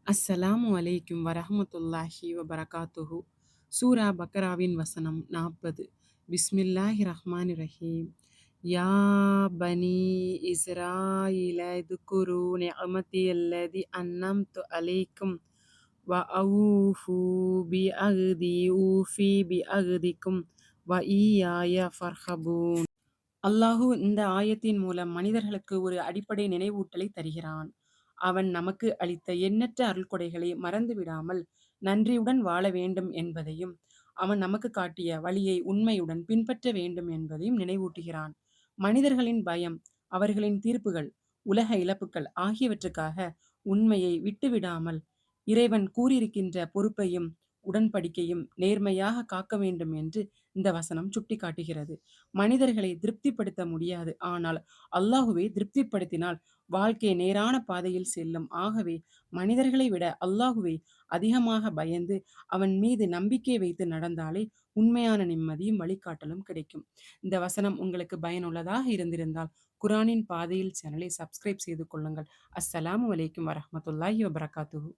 அஸ்ஸலாமு அலைக்கும் வரஹ்மத்துல்லாஹி வபரகாத்துஹு. சூரா பக்கராவின் வசனம் 40. பிஸ்மில்லாஹி ரஹ்மானி ரஹீம். யா பனி இஸ்ராயில இதுகுரு நிஅமதி அல்லதி அன்னம்து அலைக்கும் வ அவுஃபு பி அஹ்தி ஊஃபி பி அஹ்திக்கும் வ ஈயாய ஃபர்ஹபூன். அல்லாஹு இந்த ஆயத்தின் மூலம் மனிதர்களுக்கு ஒரு அடிப்படை நினைவூட்டலை தருகிறான். அவன் நமக்கு அளித்த எண்ணற்ற அருள்கொடைகளை மறந்துவிடாமல் நன்றியுடன் வாழ வேண்டும் என்பதையும், அவன் நமக்கு காட்டிய வழியை உண்மையுடன் பின்பற்ற வேண்டும் என்பதையும் நினைவூட்டுகிறான். மனிதர்களின் பயம், அவர்களின் தீர்ப்புகள், உலக இழப்புகள் ஆகியவற்றுக்காக உண்மையை விட்டுவிடாமல் இறைவன் கூறியிருக்கின்ற பொறுப்பையும் உடன்படிக்கையும் நேர்மையாக காக்க வேண்டும் என்று இந்த வசனம் சுட்டிக்காட்டுகிறது. மனிதர்களை திருப்திப்படுத்த முடியாது, ஆனால் அல்லாஹுவை திருப்திப்படுத்தினால் வாழ்க்கை நேரான பாதையில் செல்லும். ஆகவே மனிதர்களை விட அல்லாஹுவை அதிகமாக பயந்து அவன் மீது நம்பிக்கை வைத்து நடந்தாலே உண்மையான நிம்மதியும் வழிகாட்டலும் கிடைக்கும். இந்த வசனம் உங்களுக்கு பயனுள்ளதாக இருந்திருந்தால் குரானின் பாதையில் சேனலை சப்ஸ்கிரைப் செய்து கொள்ளுங்கள். அஸ்ஸலாமு அலைக்கும் வரஹ்மத்துல்லாஹி வபரகாத்துஹு.